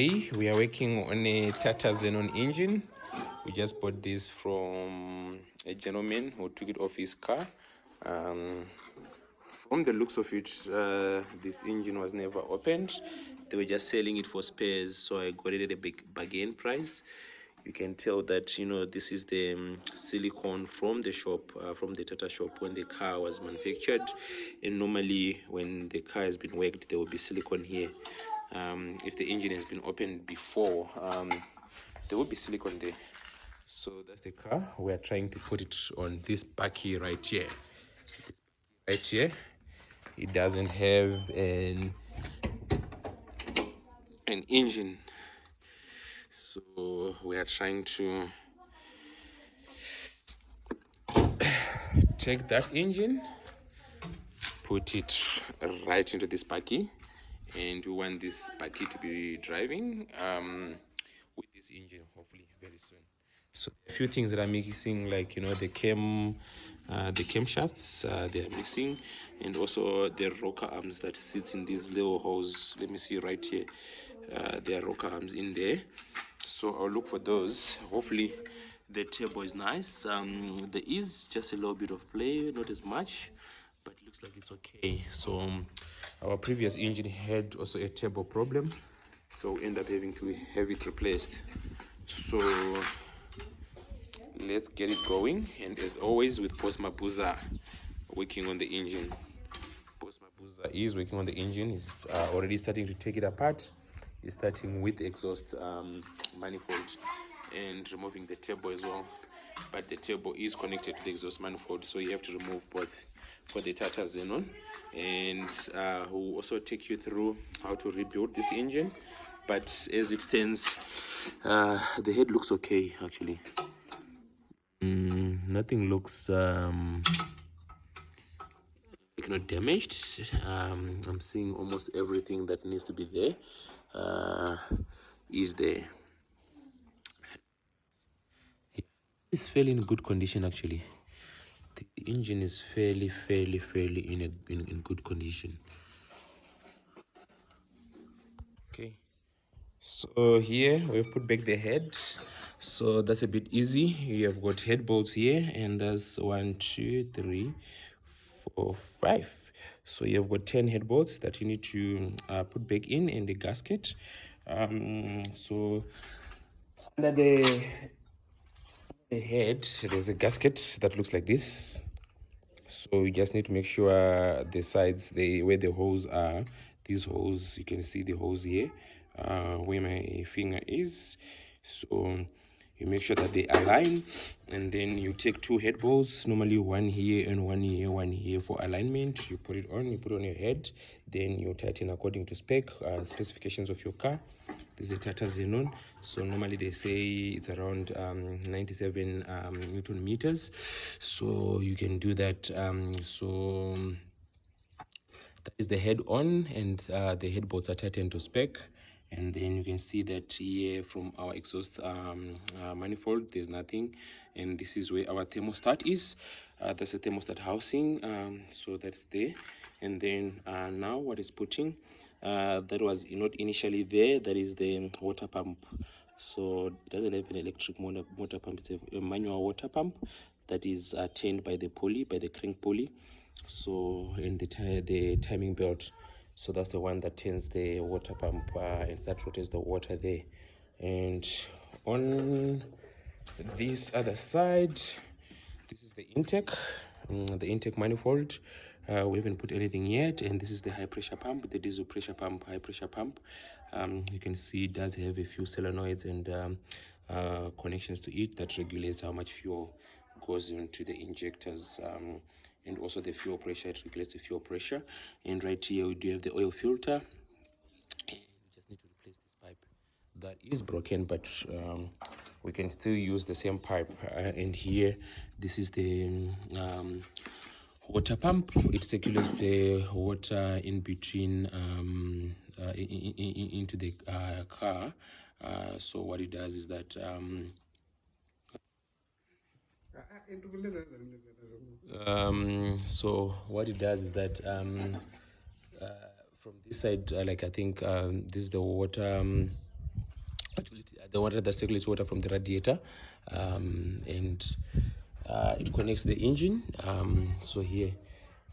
Hey, we are working on a Tata Xenon engine. We just bought this from a gentleman who took it off his car. From the looks of it, this engine was never opened. They were just selling it for spares, so I got it at a big bargain price. You can tell that this is the silicone from the shop, from the Tata shop when the car was manufactured. And normally, when the car has been worked, there will be silicone here. If the engine has been opened before, there will be silicone there. So that's the car. We are trying to put it on this bakkie right here. Right here, it doesn't have an engine, so we are trying to take that engine, put it right into this bakkie, and we want this bakkie to be driving with this engine hopefully very soon. So a few things that are missing, like the camshafts, they are missing, and also the rocker arms that sits in these little holes. Let me see right here. There are rocker arms in there, so I'll look for those. Hopefully the turbo is nice. There is just a little bit of play, not as much, but it looks like it's okay. So our previous engine had also a turbo problem, so we end up having to have it replaced. So let's get it going, and as always with Boss Mabuza working on the engine. Boss Mabuza is working on the engine. He's already starting to take it apart. He's starting with the exhaust manifold and removing the turbo as well, but the turbo is connected to the exhaust manifold, so you have to remove both for the Tata Xenon. And we'll also take you through how to rebuild this engine, but as it stands, the head looks okay actually. Nothing looks damaged. I'm seeing almost everything that needs to be there is there. It's fairly in good condition actually. The engine is fairly in good condition. Okay, so here we've put back the head, so that's a bit easy. You have got head bolts here, and there's 1, 2, 3, 4, 5. So you have got 10 head bolts that you need to put back in the gasket. So under the head there's a gasket that looks like this. So you just need to make sure the sides, where the holes are, these holes, you can see the holes here, where my finger is. So you make sure that they align, and then you take 2 head bolts, normally one here and one here for alignment. You put it on your head, then you tighten according to specifications of your car. This is a Tata Xenon, so normally they say it's around 97 Newton meters, so you can do that. So that is the head on, and the head bolts are tightened to spec. And then you can see that here from our exhaust manifold there's nothing, and this is where our thermostat is. That's the thermostat housing, so that's there. And then now what is putting, that was not initially there, that is the water pump. So it doesn't have an electric motor pump, it's a manual water pump that is turned by the pulley, by the crank pulley. So in the timing belt, so that's the one that turns the water pump and that rotates the water there. And on this other side, this is the intake manifold. We haven't put anything yet, and this is the high pressure pump, the diesel pressure pump, high pressure pump. You can see it does have a few solenoids and connections to it that regulates how much fuel goes into the injectors, and also the fuel pressure. It regulates the fuel pressure. And right here we do have the oil filter, and we just need to replace this pipe that is broken, but we can still use the same pipe. And here, this is the water pump. It circulates the water in between into the car. So what it does is that so what it does is that from this side, like I think this is the water Actually, the water that circulates water from the radiator, and it connects the engine. So here,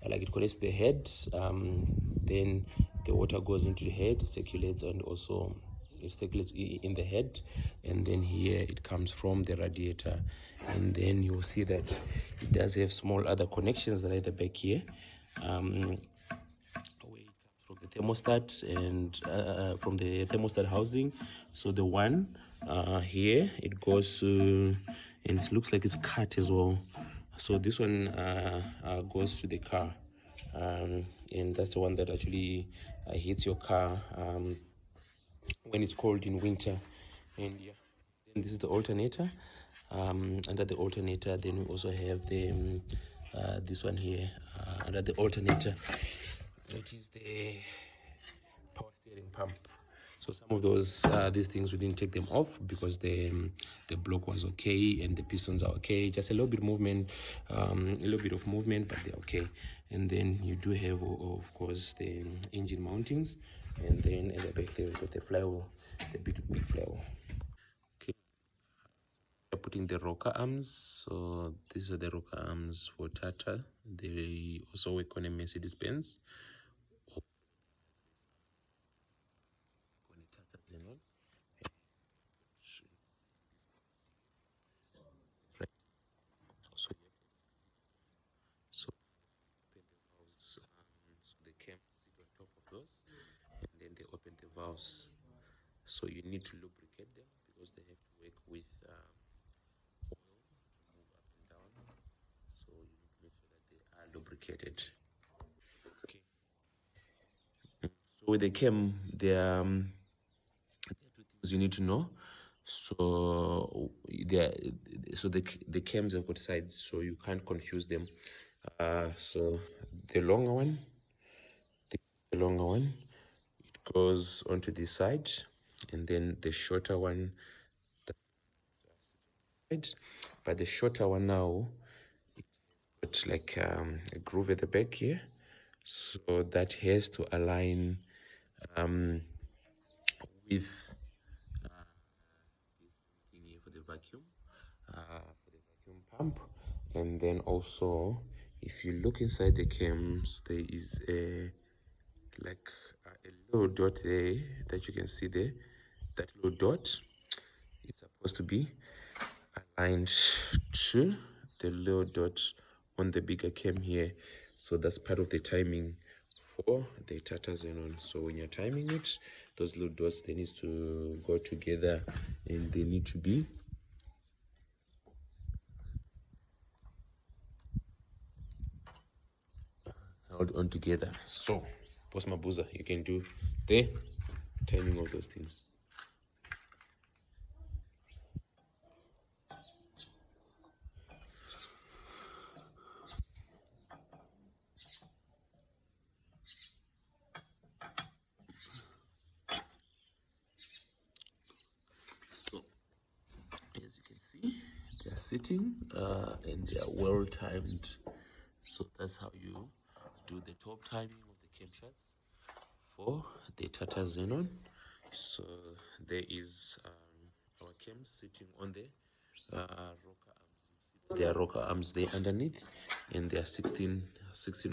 like it connects the head, then the water goes into the head, circulates, and also it circulates in the head, and then here it comes from the radiator, and then you'll see that it does have small other connections right at the back here. Where it comes from the thermostat and from the thermostat housing. So the one here, it goes to, and it looks like it's cut as well. So this one goes to the car, and that's the one that actually hits your car when it's cold in winter. And yeah, then this is the alternator. Under the alternator, then we also have the this one here under the alternator, which is the power steering pump. So some of those these things we didn't take them off because the block was okay and the pistons are okay. Just a little bit movement, a little bit of movement, but they're okay. And then you do have, of course, the engine mountings, and then at the back there we've got the flywheel, the big flywheel. Okay, we're putting the rocker arms. So these are the rocker arms for Tata. They also work on a Mercedes Benz. On a Tata Xenon. Right. So you so open the valves. So they can sit on top of those, and then they open the valves. So you need to lubricate them because they have to work with oil to move up and down. So you need to make sure that they are lubricated. Okay. So with the cam, there are two things you need to know. So there, so the cams have got sides, so you can't confuse them. So the longer one, this is the longer one. It goes onto this side, and then the shorter one, the side. But the shorter one now, got like a groove at the back here, so that has to align um, with this thing here for the vacuum. For the vacuum pump, and then also if you look inside the cams, there is a like a little dot there that you can see there. That little dot is supposed to be aligned to the little dot on the bigger cam here, so that's part of the timing for the Tata Xenon. So when you're timing it, those little dots, they need to go together, and they need to be held on together. So, Boss Mabuza, you can do the timing of those things. So, as you can see, they are sitting and they are well timed. So that's how you do the top timing of the camshafts for the Tata Xenon. So there is our cam sitting on the rocker arms. There are rocker arms there underneath, and there are 16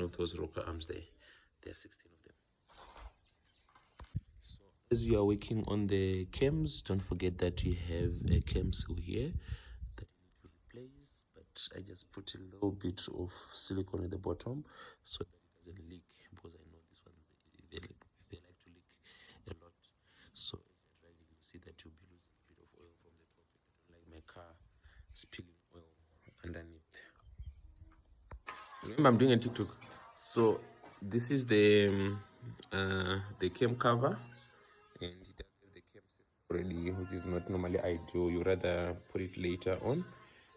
of those rocker arms there. There are 16 of them. So as you are working on the cams, don't forget that you have a cam seal here that you need to replace. But I just put a little bit of silicone at the bottom so that it doesn't leak, because I know this one they like to leak a lot. So as you're driving, you see that you'll be losing a bit of oil from the top, and I don't like my car spilling oil underneath. Remember, I'm doing a TikTok. So this is the cam cover, and it does have the cam sensor already, which is not normally ideal. You rather put it later on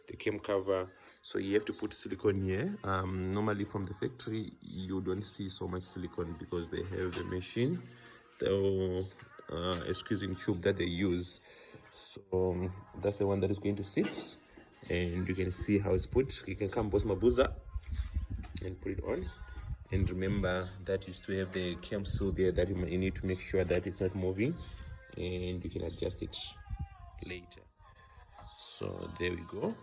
the cam cover. So you have to put silicone here. Normally from the factory you don't see so much silicone because they have a machine, the a squeezing tube that they use. So that's the one that is going to sit, and you can see how it's put. You can come Boss Mabuza and put it on, and remember that you still have the cam seal there that you need to make sure that it's not moving, and you can adjust it. later. So there we go.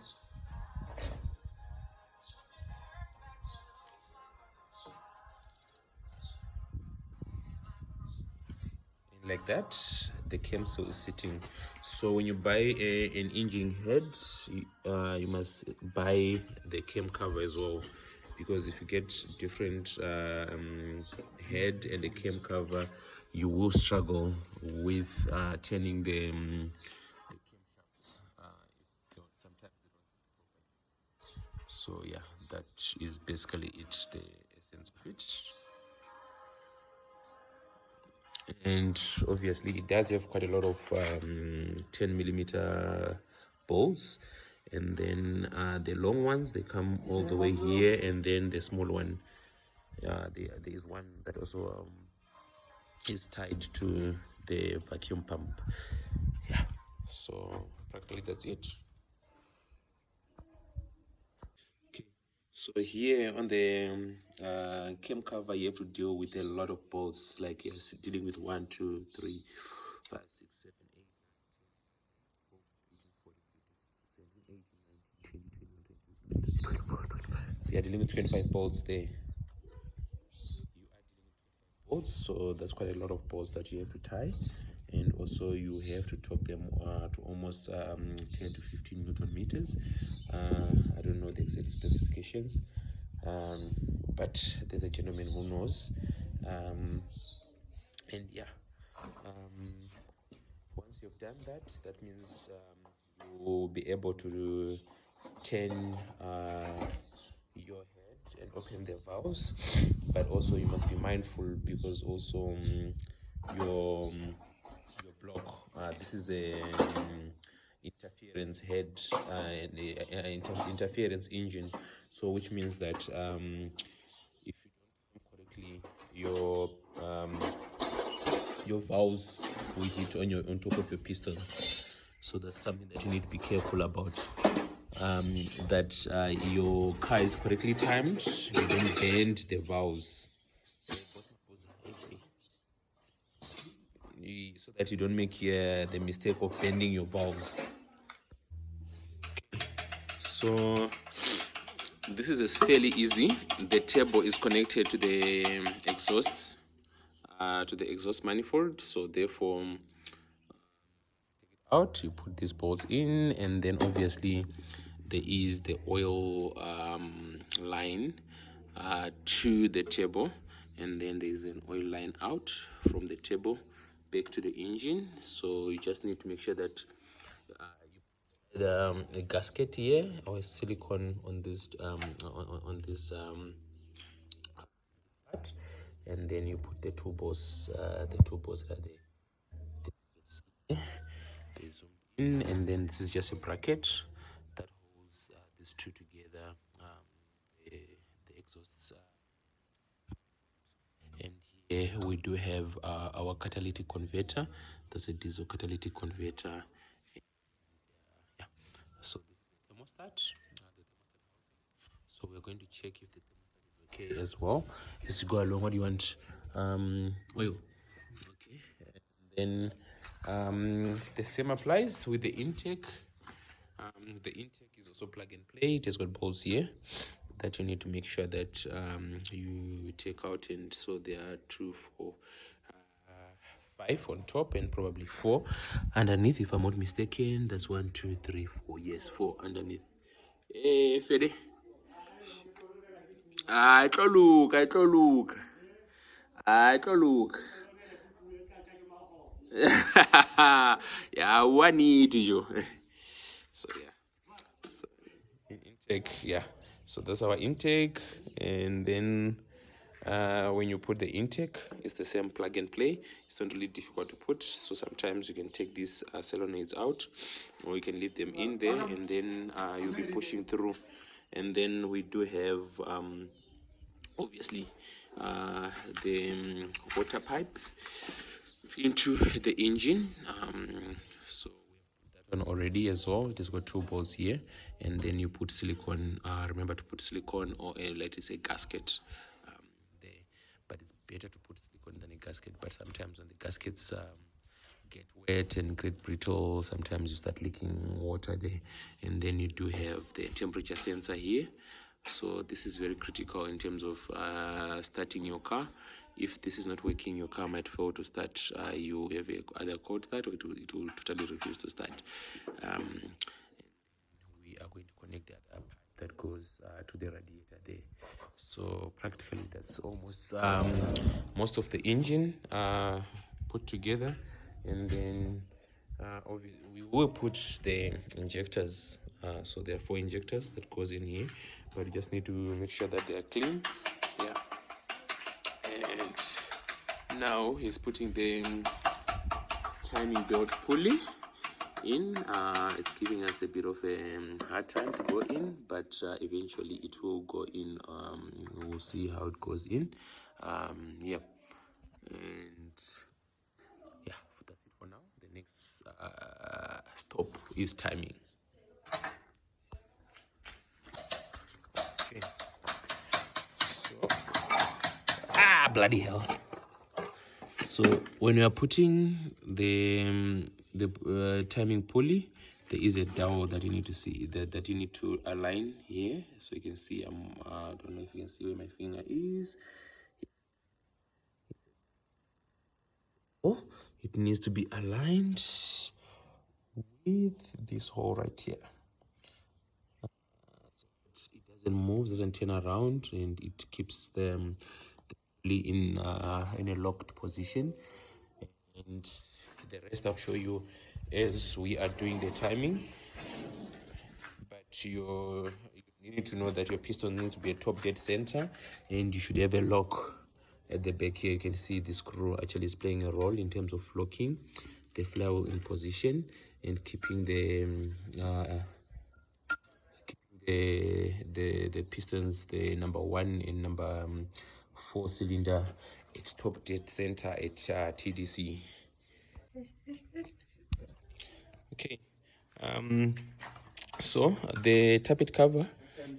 Like that, the camshaft is sitting. So when you buy an engine head, you must buy the cam cover as well, because if you get different head and the cam cover, you will struggle with turning the camshafts. Sometimes they don't sit properly. So yeah, that is basically it, the essence of it. And obviously it does have quite a lot of 10 millimeter bolts, and then the long ones, they come all the way here, and then the small one, there is one that also is tied to the vacuum pump. Yeah, so practically that's it. Okay. So here on the cam cover, you have to deal with a lot of bolts, like you're dealing with 1, 2, 3, 5, 6, 7, 8, 9, 10, 11, 12, 13, 14, 15, 16, 17, 18, 19, 20, 21, 22, 23, 24, 25. We are dealing with 25 bolts there. You are dealing with 25 bolts, so that's quite a lot of bolts that you have to tie. And also you have to torque them to almost 10 to 15 Newton meters. I don't know the exact specifications, but there's a gentleman who knows. And yeah, um, once you've done that, that means you will be able to turn your head and open the valves. But also you must be mindful, because also your your block, this is a interference head, and interference engine. So which means that if you don't time correctly, your valves will hit on top of your piston. So that's something that you need to be careful about. That your car is correctly timed, you don't bend the valves, so that you don't make the mistake of bending your valves. So this is fairly easy. The turbo is connected to the exhaust manifold, so therefore out, you put these bolts in, and then obviously there is the oil line to the turbo, and then there is an oil line out from the turbo back to the engine. So you just need to make sure that you put a gasket here or a silicone on this part, and then you put the two bolts right there. They zoom in, and then this is just a bracket that holds these two together, the, the exhausts. And here we do have our catalytic converter. That's a diesel catalytic converter. Yeah. So this is the thermostat. The thermostat housing. So we're going to check if the thermostat is okay as well. As you go along, what do you want? Oil. Okay. And then the same applies with the intake. The intake is also plug and play. It has got bolts here that you need to make sure that you take out, and so there are 2, 4, 5 on top, and probably 4 underneath, if I'm not mistaken. That's 1, 2, 3, 4. Yes, 4 underneath. Hey, Fede. I tlo look. I tlo look. I tlo look. Yeah, one need you. So yeah. So intake, yeah. So that's our intake, and then when you put the intake, it's the same plug and play. It's not really difficult to put. So sometimes you can take these solenoids out, or you can leave them in there, and then you'll be pushing through. And then we do have obviously the water pipe into the engine. So that one already as well. It has got 2 bolts here, and then you put silicone. Remember to put silicone, or let us say gasket there. But it's better to put silicone than a gasket. But sometimes when the gaskets get wet and get brittle. Sometimes you start leaking water there. And then you do have the temperature sensor here. So this is very critical in terms of starting your car. If this is not working, your car might fail to start. You have either cold start or it will totally refuse to start. We are going to connect the other pipe that goes to the radiator there. So practically that's almost most of the engine put together. And then we will put the injectors. So there are 4 injectors that goes in here, but you just need to make sure that they are clean. Yeah. And now he's putting the timing belt pulley in. It's giving us a bit of a hard time to go in, but eventually it will go in. We'll see how it goes in. Yeah. And yeah, that's it for now. The next stop is timing. Okay. So, bloody hell. So when you are putting the timing pulley, there is a dowel that you need to see that you need to align here. So you can see I don't know if you can see where my finger is. Oh, it needs to be aligned with this hole right here. It doesn't move, doesn't turn around, and it keeps the pulley in a locked position. And the rest I'll show you as we are doing the timing. But you need to know that your piston needs to be a top dead center, and you should have a lock at the back here. You can see the screw actually is playing a role in terms of locking the flywheel in position and keeping the pistons, the number 1 and number 4 cylinder at top dead center at TDC. Okay. So the tappet cover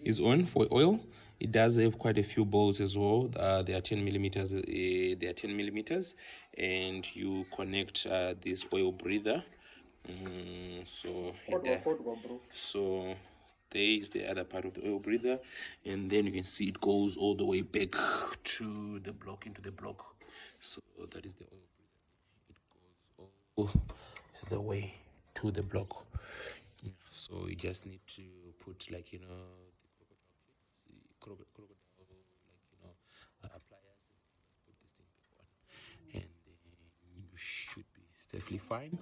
is on for oil. It does have quite a few bolts as well. They are 10 millimeters. They are 10 millimeters, and you connect this oil breather. So there is the other part of the oil breather, and then you can see it goes all the way back to the block, into the block. So that is the oil breather. It goes all the way to the block. So you just need to put, like, the crocodile, pliers, and just put this thing back on, and then you should be safely fine.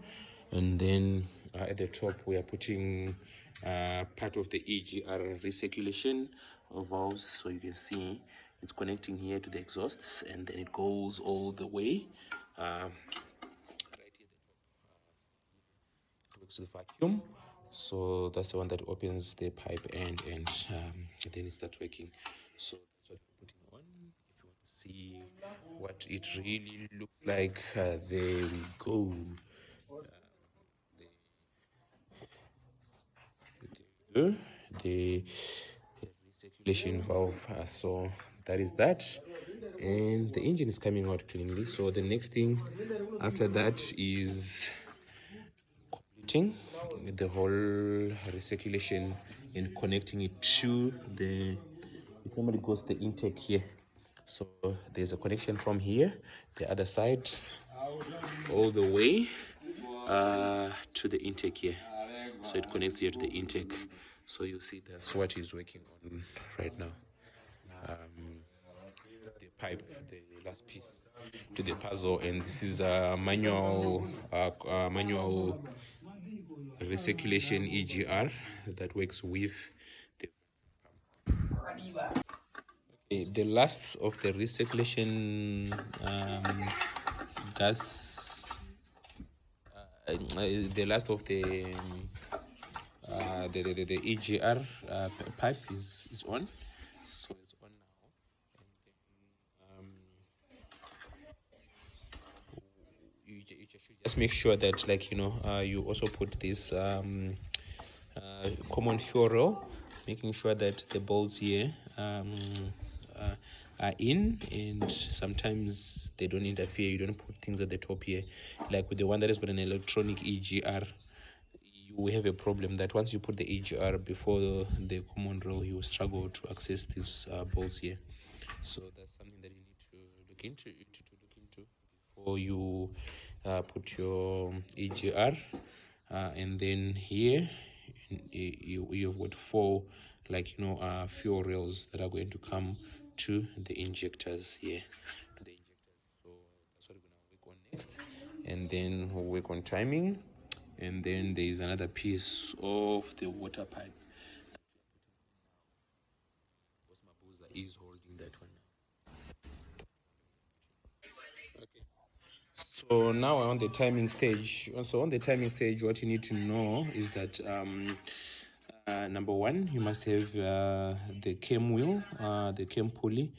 And then at the top we are putting part of the EGR recirculation valves, so you can see it's connecting here to the exhausts, and then it goes all the way right here at the top. It works with vacuum, so that's the one that opens the pipe and then it starts working. So that's what we're putting on. If you want to see what it really looks like, there we go. The, the recirculation valve. So that is that, and the engine is coming out cleanly. So the next thing after that is completing the whole recirculation and connecting it to the, it normally goes to the intake here. So there's a connection from here, the other side, all the way to the intake here. So it connects here to the intake. So you see that's what he's working on right now. The pipe, the last piece to the puzzle, and this is a manual recirculation EGR that works with the, the last of the recirculation gas, the last of the EGR pipe is on, so it's on now. And then you should just make sure that, like, you also put this common fuel rail, making sure that the bolts here uh, are in, and sometimes they don't interfere. You don't put things at the top here, like with the one that has got an electronic EGR. You have a problem that once you put the EGR before the common rail, you will struggle to access these bolts here. So that's something that you need to look into before you put your EGR. And then here you've got four, like, fuel rails that are going to come to the injectors here, to the injectors. So that's what we're going to work on next, and then we'll work on timing. And then there is another piece of the water pipe, because Mabuza is holding that one now. Okay. So now on the timing stage. So on the timing stage, what you need to know is that number one, you must have the cam wheel, the cam pulley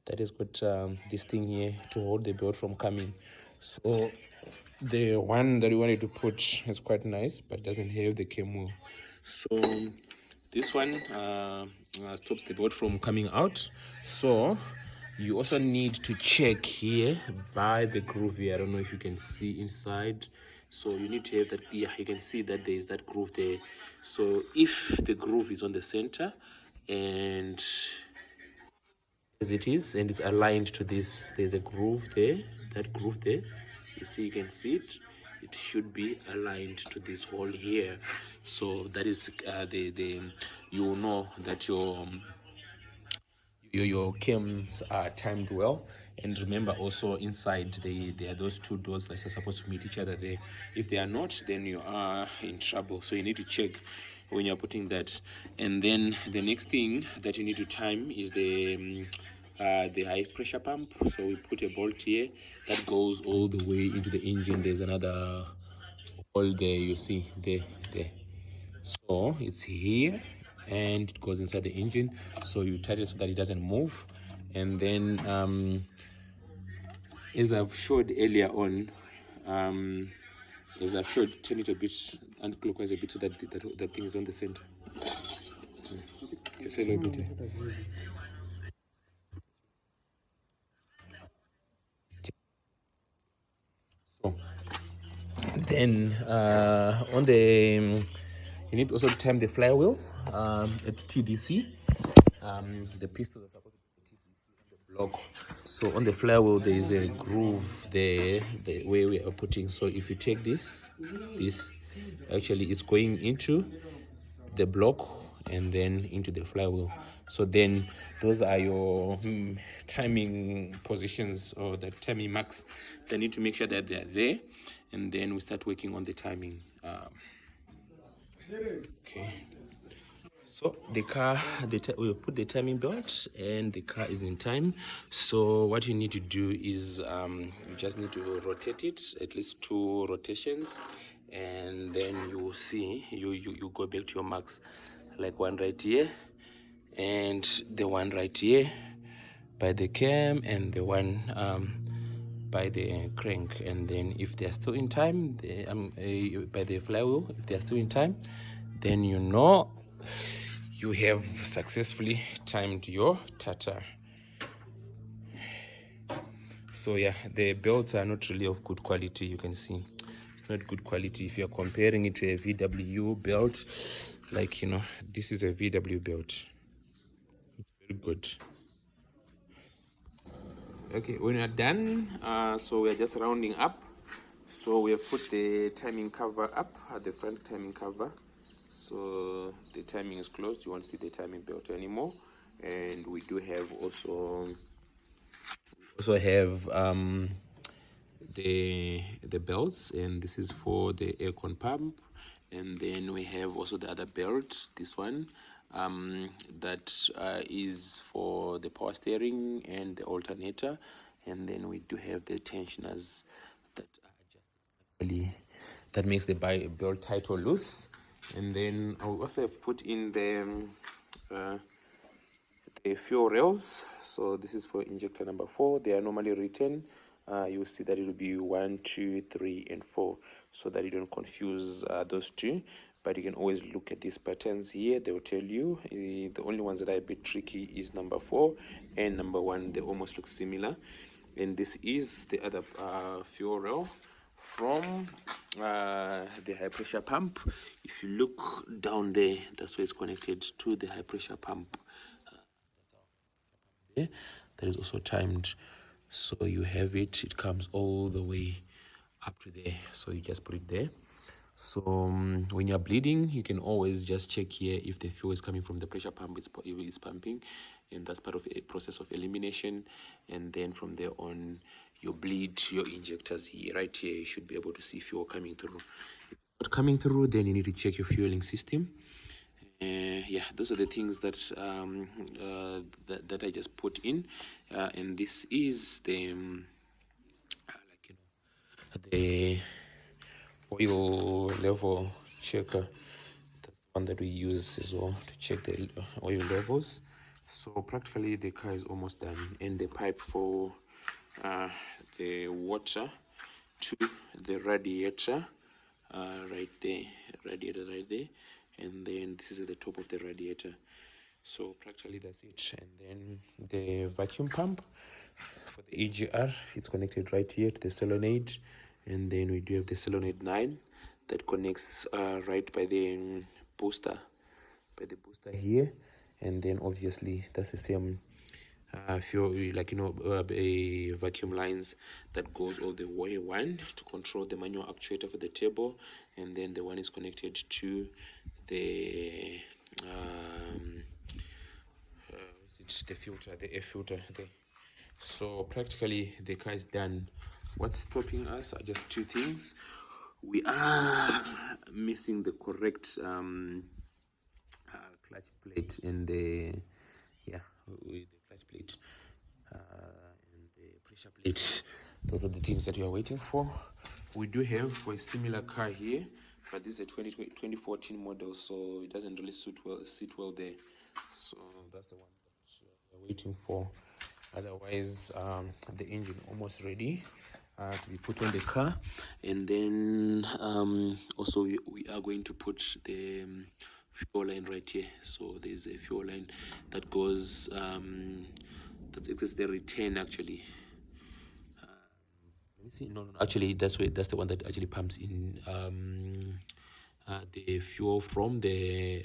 that has got this thing here to hold the belt from coming. So the one that you wanted to put is quite nice, but doesn't have the cam wheel. So this one stops the boat from coming out. So you also need to check here by the groove here. I don't know if you can see inside. So you need to have that. Yeah, you can see that there is that groove there. So if the groove is on the center and as it is, and it's aligned to this, there's a groove there, that groove there, you see, you can see it, it should be aligned to this hole here. So that is the you will know that your cams are timed well. And remember also, inside there are those two doors that are supposed to meet each other there. If they are not, then you are in trouble. So you need to check when you're putting that. And then the next thing that you need to time is the high pressure pump. So we put a bolt here that goes all the way into the engine. There's another hole there, you see, there. So it's here and it goes inside the engine. So you tighten it so that it doesn't move. And then as I've showed earlier on, as I've showed, turn it a bit and clockwise a bit so that thing is on the center. Just a little bit. So then on the you need also to time the flywheel at TDC. The pistols are supposed to be TDC on the block. So on the flywheel there is a groove there, the way we are putting. So if you take this actually it's going into the block and then into the flywheel. So then those are your timing positions, or the timing marks. They need to make sure that they are there, and then we start working on the timing. Okay. So the car, we put the timing belt and the car is in time. So what you need to do is you just need to rotate it at least 2 rotations, and then you will see you go back to your marks, like one right here and the one right here by the cam, and the one by the crank. And then if they're still in time, by the flywheel, if they're still in time, then you know you have successfully timed your Tata. So yeah, the belts are not really of good quality. You can see it's not good quality if you're comparing it to a VW belt. Like, this is a VW belt, it's very good. Okay, when we're done, so we're just rounding up. So we have put the timing cover up, the front timing cover. So the timing is closed. You won't see the timing belt anymore. And we do have also have the belts, and this is for the aircon pump. And then we have also the other belt, this one, that is for the power steering and the alternator. And then we do have the tensioners that are adjusted, that makes the belt tight or loose. And then I will also have put in uh, the fuel rails. So this is for injector number 4. They are normally written. You will see that it will be 1, 2, 3, and 4, so that you don't confuse those two. but you can always look at these patterns here. They will tell you. The only ones that are a bit tricky is number 4 and number 1. They almost look similar. And this is the other fuel rail from the high pressure pump. If you look down there, that's where it's connected to the high pressure pump. There, that is also timed, so you have it comes all the way up to there, so you just put it there. So when you're bleeding, you can always just check here if the fuel is coming from the pressure pump. It's pumping, and that's part of a process of elimination. And then from there on, you bleed your injectors here. Right here, you should be able to see fuel coming through. If it's not coming through, then you need to check your fueling system. Yeah, those are the things that that I just put in, and this is the like the oil level checker. That's the one that we use as well to check the oil levels. So practically the car is almost done, and the pipe for the water to the radiator right there, and then this is at the top of the radiator. So practically that's it. And then the vacuum pump for the EGR, it's connected right here to the solenoid, and then we do have the solenoid 9 that connects right by the booster here. And then obviously that's the same fuel, like a vacuum lines that goes all the way one to control the manual actuator for the table, and then the one is connected to the it's the filter, the air filter there. So practically the car is done. What's stopping us are just two things. We are missing the correct clutch plate and the with the clutch plate and the pressure plate. Those are the things that you are waiting for. We do have for a similar car here, but this is a 2014 model, so it doesn't really sit well there. So that's the one that we're waiting for. Otherwise, the engine almost ready to be put on the car. And then also we are going to put the fuel line right here. So there's a fuel line that goes that's the return actually. Let me see. No, actually that's the one that actually pumps in the fuel from the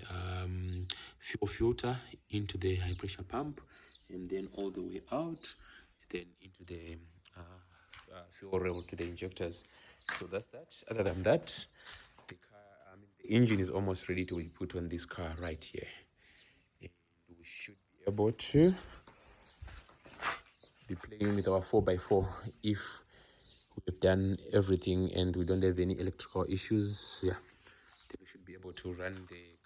fuel filter into the high pressure pump, and then all the way out, then into the fuel rail to the injectors. So that's that. Other than that, the car, the engine is almost ready to be put on this car right here, and we should be able to be playing with our 4x4 if we've done everything and we don't have any electrical issues. Yeah, then we should be able to run the